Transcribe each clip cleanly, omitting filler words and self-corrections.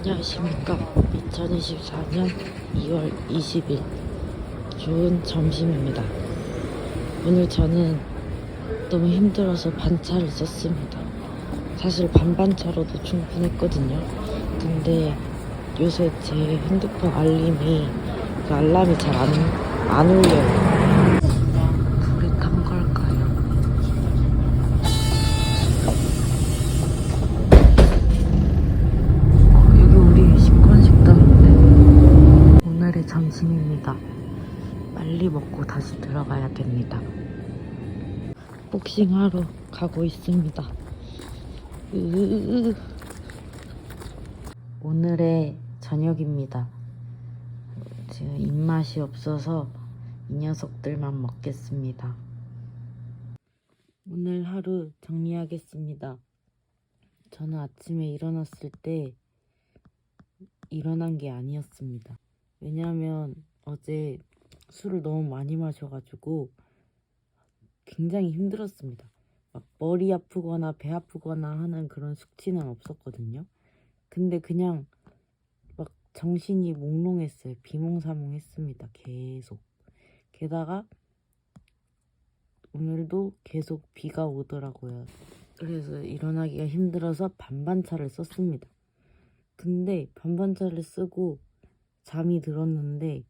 안녕하십니까. 2024년 2월 20일 좋은 점심입니다. 오늘 저는 너무 힘들어서 반차를 썼습니다. 사실 반반차로도 충분했거든요. 근데 요새 제 핸드폰 알림이 알람이 잘 안 울려요. 불이 탄 걸까요? 여기 우리 식권식당인데 오늘의 점심입니다. 빨리 먹고 다시 들어가야 됩니다. 복싱하러 가고 있습니다. 오늘의 저녁입니다. 지금 입맛이 없어서 이 녀석들만 먹겠습니다. 오늘 하루 정리하겠습니다. 저는 아침에 일어났을 때 일어난 게 아니었습니다. 왜냐하면 어제 술을 너무 많이 마셔가지고 굉장히 힘들었습니다. 막 머리 아프거나 배 아프거나 하는 그런 숙취는 없었거든요. 근데 그냥 막 정신이 몽롱했어요. 비몽사몽했습니다. 계속. 게다가 오늘도 계속 비가 오더라고요. 그래서 일어나기가 힘들어서 반반차를 썼습니다. 근데 반반차를 쓰고 잠이 들었는데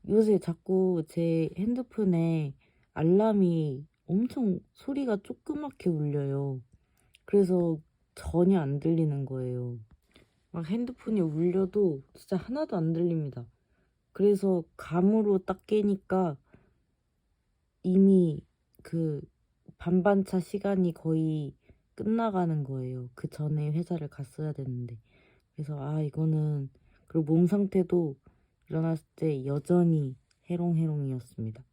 요새 자꾸 제 핸드폰에 알람이 엄청 소리가 조그맣게 울려요. 그래서 전혀 안 들리는 거예요. 막 핸드폰이 울려도 진짜 하나도 안 들립니다. 그래서 감으로 딱 깨니까 이미 그 반반차 시간이 거의 끝나가는 거예요. 그 전에 회사를 갔어야 되는데. 그래서 이거는, 그리고 몸 상태도 일어났을 때 여전히 해롱해롱이었습니다.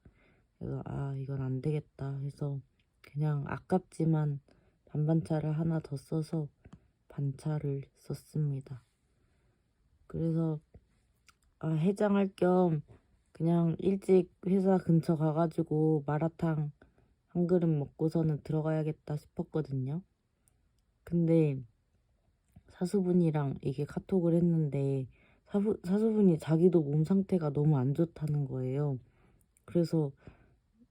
그래서 이건 안 되겠다 해서 그냥 아깝지만 반반차를 하나 더 써서 반차를 썼습니다. 그래서 해장할 겸 그냥 일찍 회사 근처 가가지고 마라탕 한 그릇 먹고서는 들어가야겠다 싶었거든요. 근데 사수분이랑 이게 카톡을 했는데 사수분이 자기도 몸 상태가 너무 안 좋다는 거예요. 그래서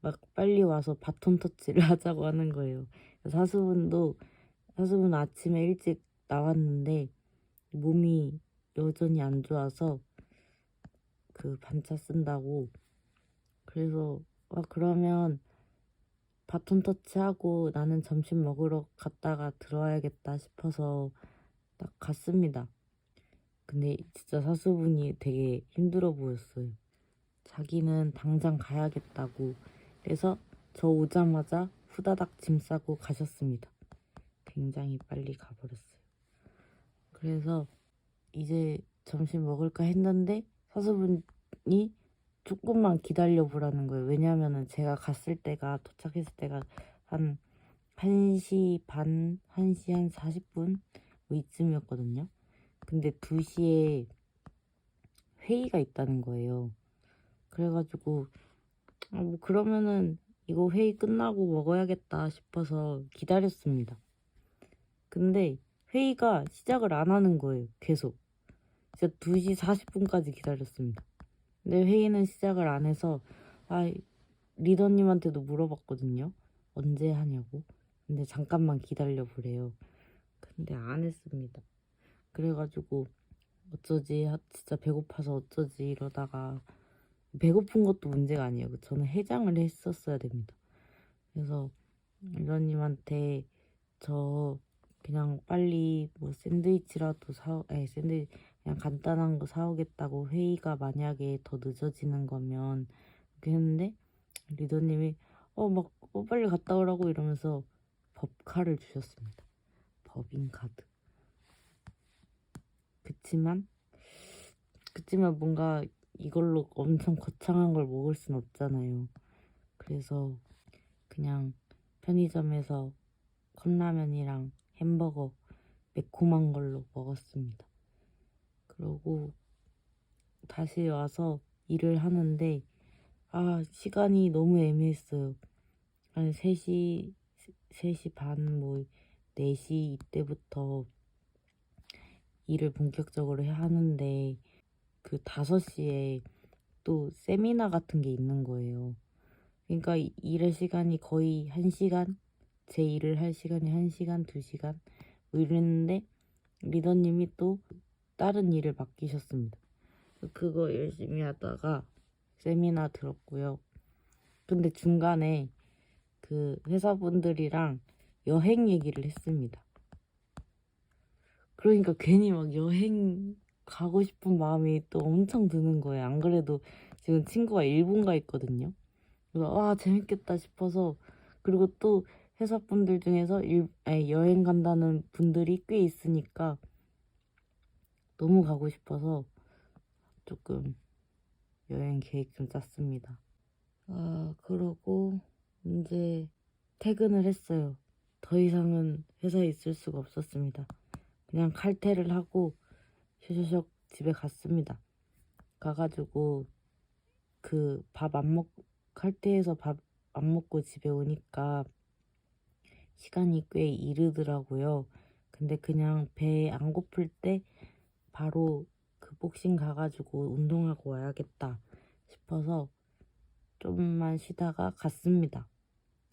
막 빨리 와서 바톤 터치를 하자고 하는 거예요. 사수분 아침에 일찍 나왔는데 몸이 여전히 안 좋아서 그 반차 쓴다고. 그래서 그러면 바톤 터치하고 나는 점심 먹으러 갔다가 들어와야겠다 싶어서 딱 갔습니다. 근데 진짜 사수분이 되게 힘들어 보였어요. 자기는 당장 가야겠다고. 그래서 저 오자마자 후다닥 짐 싸고 가셨습니다. 굉장히 빨리 가버렸어요. 그래서 이제 점심 먹을까 했는데 사수분이 조금만 기다려 보라는 거예요. 왜냐하면 제가 도착했을 때가 한 1시 반, 1시 한 40분 뭐 이쯤이었거든요. 근데 2시에 회의가 있다는 거예요. 그래가지고 뭐 그러면은 이거 회의 끝나고 먹어야겠다 싶어서 기다렸습니다. 근데 회의가 시작을 안 하는 거예요. 계속. 진짜 2시 40분까지 기다렸습니다. 근데 회의는 시작을 안 해서 리더님한테도 물어봤거든요. 언제 하냐고. 근데 잠깐만 기다려 보래요. 근데 안 했습니다. 그래가지고 어쩌지, 진짜 배고파서 어쩌지 이러다가, 배고픈 것도 문제가 아니에요. 저는 해장을 했었어야 됩니다. 그래서 리더님한테 저 그냥 빨리 뭐 샌드위치라도 그냥 간단한 거 사오겠다고, 회의가 만약에 더 늦어지는 거면. 이렇게 했는데 리더님이 빨리 갔다 오라고 이러면서 법카를 주셨습니다. 법인카드. 그치만 뭔가 이걸로 엄청 거창한 걸 먹을 순 없잖아요. 그래서 그냥 편의점에서 컵라면이랑 햄버거 매콤한 걸로 먹었습니다. 그러고 다시 와서 일을 하는데 시간이 너무 애매했어요. 한 3시 반, 4시 이때부터 일을 본격적으로 하는데 그 5시에 또 세미나 같은 게 있는 거예요. 그러니까 일할 시간이 거의 1시간, 제 일을 할 시간이 1시간, 2시간 뭐 이랬는데 리더님이 또 다른 일을 맡기셨습니다. 그거 열심히 하다가 세미나 들었고요. 근데 중간에 그 회사분들이랑 여행 얘기를 했습니다. 그러니까 괜히 막 여행 가고 싶은 마음이 또 엄청 드는 거예요. 안 그래도 지금 친구가 일본 가 있거든요. 그래서 재밌겠다 싶어서, 그리고 또 회사분들 중에서 여행 간다는 분들이 꽤 있으니까 너무 가고 싶어서 조금 여행 계획 좀 짰습니다. 그러고 이제 퇴근을 했어요. 더 이상은 회사에 있을 수가 없었습니다. 그냥 칼퇴를 하고 셔셔셔 집에 갔습니다. 가가지고 그 밥 안 먹, 칼퇴해서 밥 안 먹고 집에 오니까 시간이 꽤 이르더라고요. 근데 그냥 배 안 고플 때 바로 그 복싱 가가지고 운동하고 와야겠다 싶어서 좀만 쉬다가 갔습니다.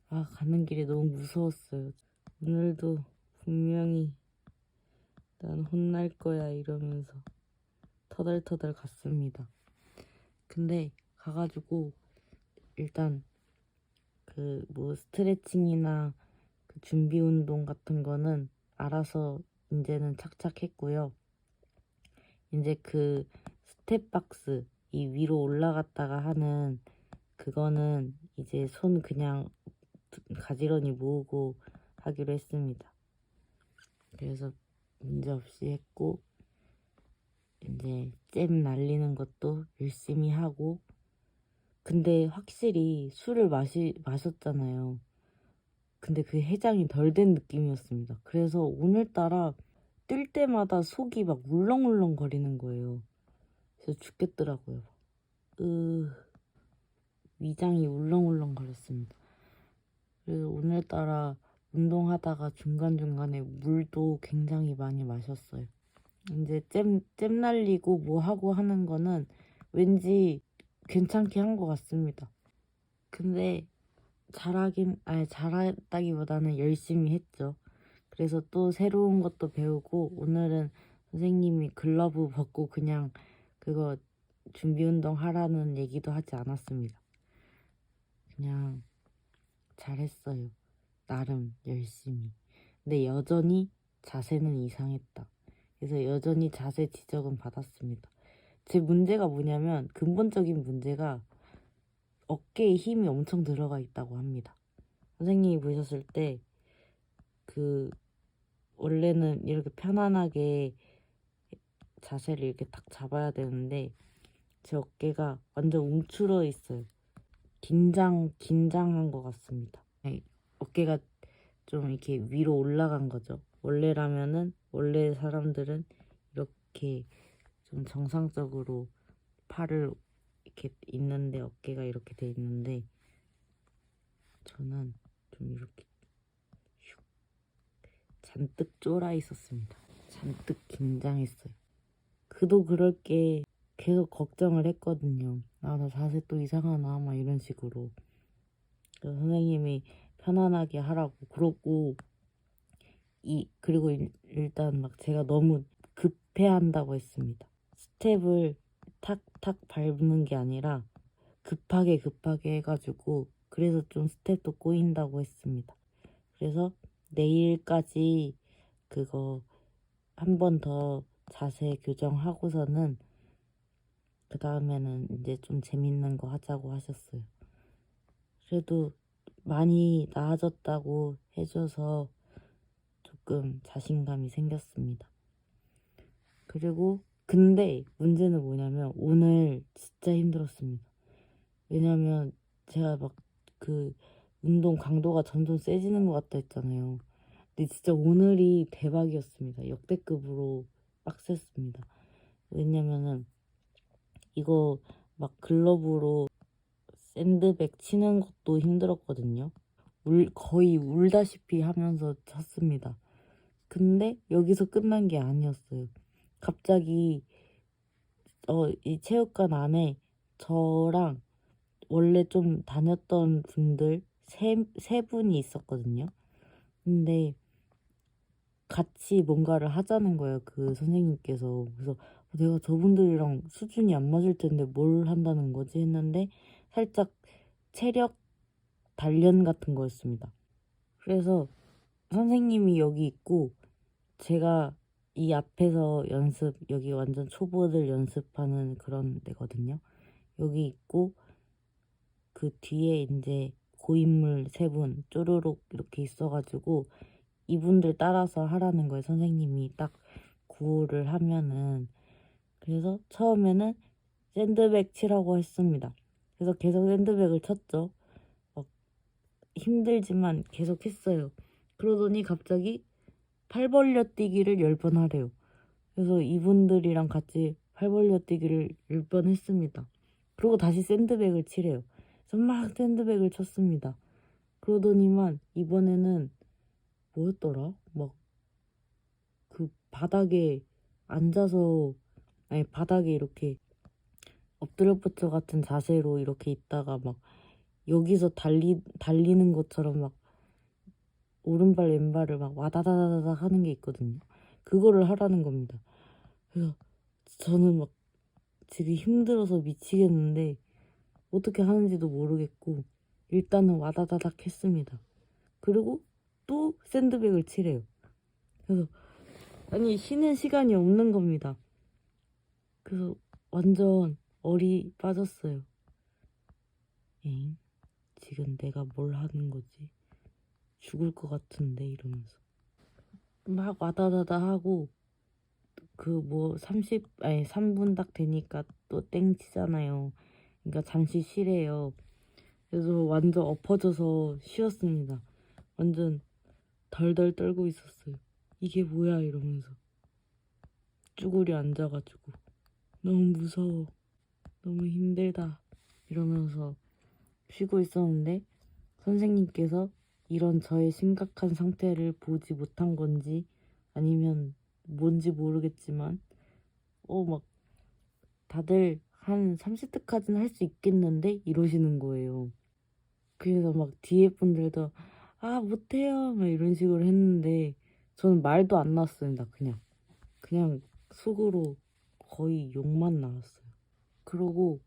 가는 길이 너무 무서웠어요. 오늘도 분명히 난 혼날 거야 이러면서 터덜터덜 갔습니다. 근데 가가지고 일단 그 뭐 스트레칭이나 그 준비 운동 같은 거는 알아서 이제는 착착 했고요. 이제 그 스텝박스, 이 위로 올라갔다가 하는 그거는 이제 손 그냥 가지런히 모으고 하기로 했습니다. 그래서 문제없이 했고, 이제 잼 날리는 것도 열심히 하고. 근데 확실히 술을 마셨잖아요. 근데 그 해장이 덜 된 느낌이었습니다. 그래서 오늘따라 뛸 때마다 속이 막 울렁울렁 거리는 거예요. 그래서 죽겠더라고요. 위장이 울렁울렁 거렸습니다. 그래서 오늘따라 운동하다가 중간중간에 물도 굉장히 많이 마셨어요. 이제 잼 날리고 뭐 하고 하는 거는 왠지 괜찮게 한 것 같습니다. 근데 잘했다기보다는 열심히 했죠. 그래서 또 새로운 것도 배우고, 오늘은 선생님이 글러브 벗고 그냥 그거 준비 운동 하라는 얘기도 하지 않았습니다. 그냥 잘했어요. 나름 열심히. 근데 여전히 자세는 이상했다. 그래서 여전히 자세 지적은 받았습니다. 제 문제가 뭐냐면, 근본적인 문제가 어깨에 힘이 엄청 들어가 있다고 합니다. 선생님이 보셨을 때 원래는 이렇게 편안하게 자세를 이렇게 딱 잡아야 되는데 제 어깨가 완전 움츠러 있어요. 긴장한 것 같습니다. 어깨가 좀 이렇게 위로 올라간 거죠. 원래 사람들은 이렇게 좀 정상적으로 팔을 이렇게 있는데, 어깨가 이렇게 돼 있는데 저는 좀 이렇게 잔뜩 쫄아 있었습니다. 잔뜩 긴장했어요. 그도 그럴 게 계속 걱정을 했거든요. 나 자세 또 이상하나 막 이런 식으로. 선생님이 편안하게 하라고 그러고, 그리고 일단 막 제가 너무 급해한다고 했습니다. 스텝을 탁탁 밟는 게 아니라 급하게 해가지고, 그래서 좀 스텝도 꼬인다고 했습니다. 그래서 내일까지 그거 한 번 더 자세 교정하고서는 그 다음에는 이제 좀 재밌는 거 하자고 하셨어요. 그래도 많이 나아졌다고 해줘서 조금 자신감이 생겼습니다. 그리고 근데 문제는 뭐냐면 오늘 진짜 힘들었습니다. 왜냐면 제가 막 그 운동 강도가 점점 세지는 것 같다 했잖아요. 근데 진짜 오늘이 대박이었습니다. 역대급으로 빡셌습니다. 왜냐면은 이거 막 글러브로 샌드백 치는 것도 힘들었거든요. 거의 울다시피 하면서 쳤습니다. 근데 여기서 끝난 게 아니었어요. 갑자기 이 체육관 안에 저랑 원래 좀 다녔던 분들 세 분이 있었거든요. 근데 같이 뭔가를 하자는 거예요, 그 선생님께서. 그래서 내가 저분들이랑 수준이 안 맞을 텐데 뭘 한다는 거지 했는데 살짝 체력 단련 같은 거였습니다. 그래서 선생님이 여기 있고 제가 이 앞에서 여기 완전 초보들 연습하는 그런 데거든요. 여기 있고 그 뒤에 이제 고인물 세 분 쪼르륵 이렇게 있어가지고 이분들 따라서 하라는 거예요. 선생님이 딱 구호를 하면은. 그래서 처음에는 샌드백 치라고 했습니다. 그래서 계속 샌드백을 쳤죠. 막 힘들지만 계속 했어요. 그러더니 갑자기 팔 벌려 뛰기를 10번 하래요. 그래서 이분들이랑 같이 팔 벌려 뛰기를 10번 했습니다. 그리고 다시 샌드백을 치래요. 그래서 막 샌드백을 쳤습니다. 그러더니만 이번에는 뭐였더라? 막 그 바닥에 앉아서 바닥에 이렇게 엎드려 뻗쳐 같은 자세로 이렇게 있다가 막 여기서 달리는 것처럼 막 오른발 왼발을 막 와다다다다 하는 게 있거든요. 그거를 하라는 겁니다. 그래서 저는 막 지금 힘들어서 미치겠는데 어떻게 하는지도 모르겠고 일단은 와다다닥 했습니다. 그리고 또 샌드백을 치래요. 그래서 아니 쉬는 시간이 없는 겁니다. 그래서 완전 얼이 빠졌어요. 에잉? 지금 내가 뭘 하는 거지? 죽을 것 같은데 이러면서 막 와다다다 하고 그 뭐 3분 딱 되니까 또 땡 치잖아요. 그러니까 잠시 쉬래요. 그래서 완전 엎어져서 쉬었습니다. 완전 덜덜 떨고 있었어요. 이게 뭐야 이러면서 쭈그려 앉아가지고 너무 무서워, 너무 힘들다 이러면서 쉬고 있었는데 선생님께서 이런 저의 심각한 상태를 보지 못한 건지 아니면 뭔지 모르겠지만 막 다들 한 30대까지는 할 수 있겠는데 이러시는 거예요. 그래서 막 뒤에 분들도 아 못해요 막 이런 식으로 했는데 저는 말도 안 나왔습니다. 그냥 속으로 거의 욕만 나왔어요. 그러고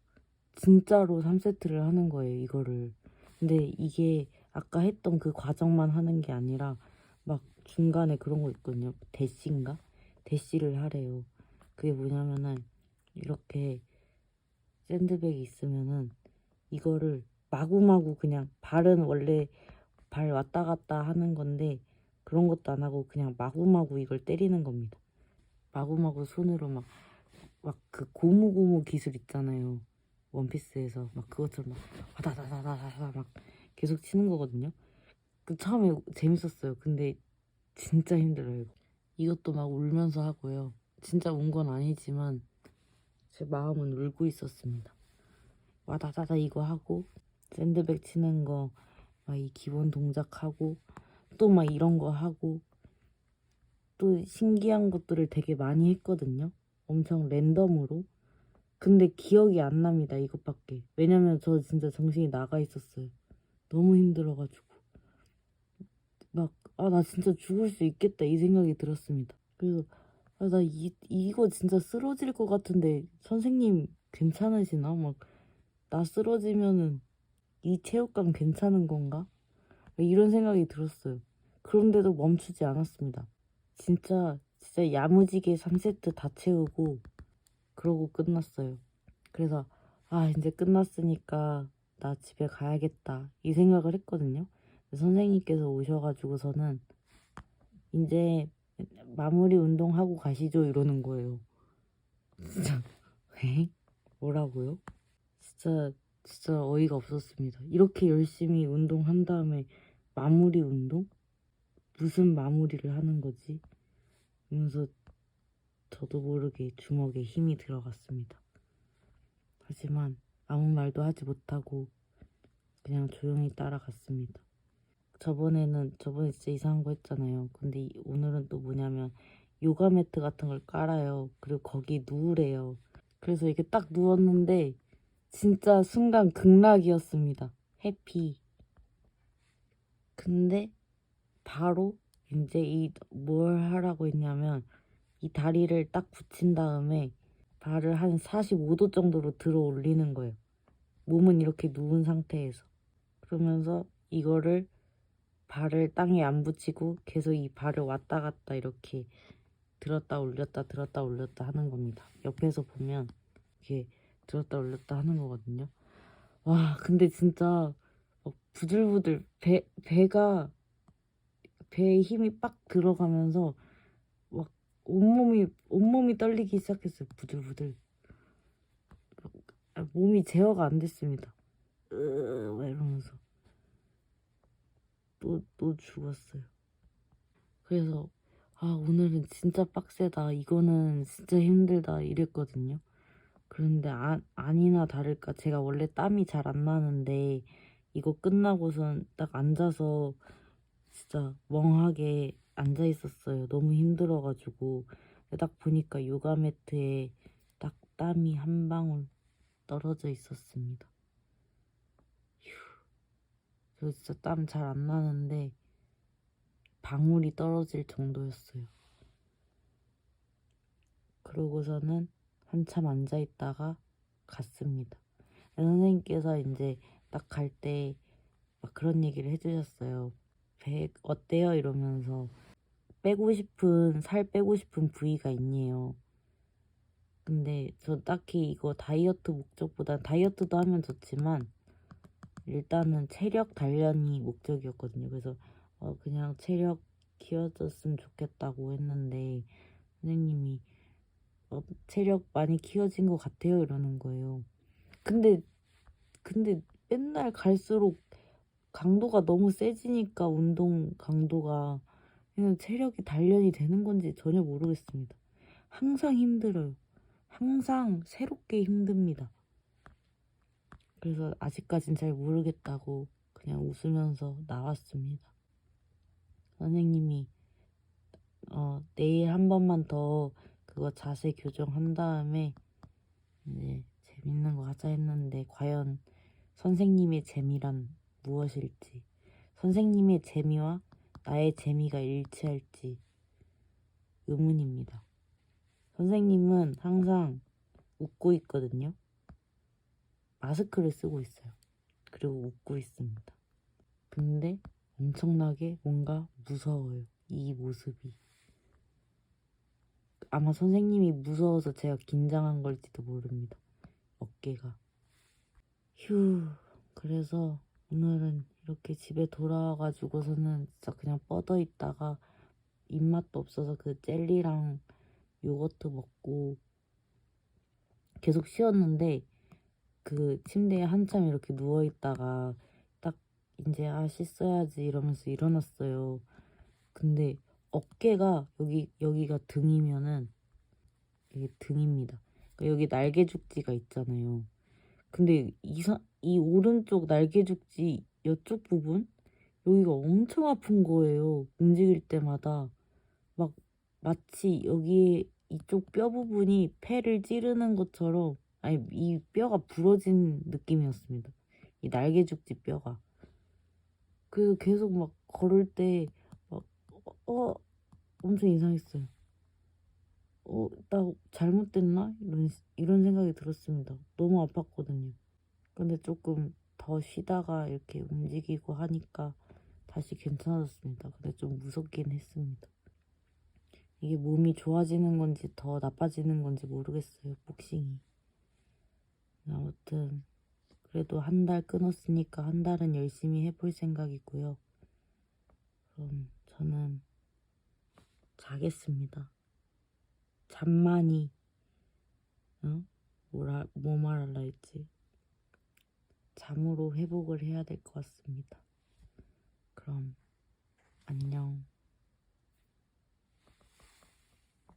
진짜로 3세트를 하는 거예요, 이거를. 근데 이게 아까 했던 그 과정만 하는 게 아니라 막 중간에 그런 거 있거든요. 대시인가? 대시를 하래요. 그게 뭐냐면은 이렇게 샌드백이 있으면은 이거를 마구마구 그냥 발은 원래 발 왔다 갔다 하는 건데 그런 것도 안 하고 그냥 마구마구 이걸 때리는 겁니다. 마구마구 손으로 막 그 고무고무 기술 있잖아요. 원피스에서 막 그것처럼 막 와다다다다다 막 계속 치는 거거든요. 그 처음에 재밌었어요. 근데 진짜 힘들어요. 이것도 막 울면서 하고요. 진짜 운 건 아니지만 제 마음은 울고 있었습니다. 와다다다 이거 하고 샌드백 치는 거 막 이 기본 동작 하고 또 막 이런 거 하고 또 신기한 것들을 되게 많이 했거든요. 엄청 랜덤으로. 근데 기억이 안 납니다, 이것밖에. 왜냐면 저 진짜 정신이 나가 있었어요. 너무 힘들어가지고. 막, 나 진짜 죽을 수 있겠다, 이 생각이 들었습니다. 그래서, 이거 진짜 쓰러질 것 같은데, 선생님 괜찮으시나? 막, 나 쓰러지면은 이 체육관 괜찮은 건가? 이런 생각이 들었어요. 그런데도 멈추지 않았습니다. 진짜 야무지게 3세트 다 채우고, 그러고 끝났어요. 그래서 이제 끝났으니까 나 집에 가야겠다 이 생각을 했거든요. 선생님께서 오셔가지고서는 이제 마무리 운동하고 가시죠 이러는 거예요. 진짜 에? 뭐라고요? 진짜 어이가 없었습니다. 이렇게 열심히 운동한 다음에 마무리 운동? 무슨 마무리를 하는 거지? 이러면서 저도 모르게 주먹에 힘이 들어갔습니다. 하지만 아무 말도 하지 못하고 그냥 조용히 따라갔습니다. 저번에 진짜 이상한 거 했잖아요. 근데 오늘은 또 뭐냐면 요가 매트 같은 걸 깔아요. 그리고 거기 누우래요. 그래서 이렇게 딱 누웠는데 진짜 순간 극락이었습니다. 해피. 근데 바로 이제 이 뭘 하라고 했냐면 이 다리를 딱 붙인 다음에 발을 한 45도 정도로 들어 올리는 거예요. 몸은 이렇게 누운 상태에서. 그러면서 이거를 발을 땅에 안 붙이고 계속 이 발을 왔다 갔다 이렇게 들었다 올렸다 들었다 올렸다 하는 겁니다. 옆에서 보면 이렇게 들었다 올렸다 하는 거거든요. 와, 근데 진짜 막 부들부들 배에 힘이 빡 들어가면서 막 온몸이 떨리기 시작했어요. 부들부들. 몸이 제어가 안 됐습니다. 막 이러면서 또 죽었어요. 그래서 오늘은 진짜 빡세다. 이거는 진짜 힘들다. 이랬거든요. 그런데 아니나 다를까 제가 원래 땀이 잘 안 나는데 이거 끝나고선 딱 앉아서 진짜 멍하게 앉아 있었어요. 너무 힘들어가지고. 딱 보니까 요가 매트에 딱 땀이 한 방울 떨어져 있었습니다. 휴. 저 진짜 땀 잘 안 나는데 방울이 떨어질 정도였어요. 그러고서는 한참 앉아 있다가 갔습니다. 선생님께서 이제 딱 갈 때 막 그런 얘기를 해주셨어요. 배 어때요? 이러면서 살 빼고 싶은 부위가 있니요. 근데 저 딱히 이거 다이어트 목적보다 다이어트도 하면 좋지만 일단은 체력 단련이 목적이었거든요. 그래서 그냥 체력 키워줬으면 좋겠다고 했는데 선생님이 체력 많이 키워진 것 같아요 이러는 거예요. 근데 맨날 갈수록 강도가 너무 세지니까 운동 강도가 그냥 체력이 단련이 되는 건지 전혀 모르겠습니다. 항상 힘들어요. 항상 새롭게 힘듭니다. 그래서 아직까진 잘 모르겠다고 그냥 웃으면서 나왔습니다. 선생님이 내일 한 번만 더 그거 자세 교정한 다음에 이제 재밌는 거 하자 했는데 과연 선생님의 재미란 무엇일지, 선생님의 재미와 나의 재미가 일치할지 의문입니다. 선생님은 항상 웃고 있거든요. 마스크를 쓰고 있어요. 그리고 웃고 있습니다. 근데 엄청나게 뭔가 무서워요. 이 모습이. 아마 선생님이 무서워서 제가 긴장한 걸지도 모릅니다. 어깨가. 휴. 그래서 오늘은 이렇게 집에 돌아와가지고서는 진짜 그냥 뻗어 있다가 입맛도 없어서 그 젤리랑 요거트 먹고 계속 쉬었는데 그 침대에 한참 이렇게 누워있다가 딱 이제 씻어야지 이러면서 일어났어요. 근데 어깨가 여기가 등이면은 이게 등입니다. 그러니까 여기 날개죽지가 있잖아요. 근데 이 오른쪽 날개죽지 이쪽 부분 여기가 엄청 아픈 거예요. 움직일 때마다 막 마치 여기에 이쪽 뼈 부분이 폐를 찌르는 것처럼 아니 이 뼈가 부러진 느낌이었습니다. 이 날개죽지 뼈가. 그래서 계속 막 걸을 때 막 엄청 이상했어요. 나 잘못됐나? 이런 생각이 들었습니다. 너무 아팠거든요. 근데 조금 더 쉬다가 이렇게 움직이고 하니까 다시 괜찮아졌습니다. 근데 좀 무섭긴 했습니다. 이게 몸이 좋아지는 건지 더 나빠지는 건지 모르겠어요, 복싱이. 아무튼 그래도 한 달 끊었으니까 한 달은 열심히 해볼 생각이고요. 그럼 저는 자겠습니다. 잠만이 뭐 말할라 했지? 잠으로 회복을 해야 될 것 같습니다. 그럼 안녕.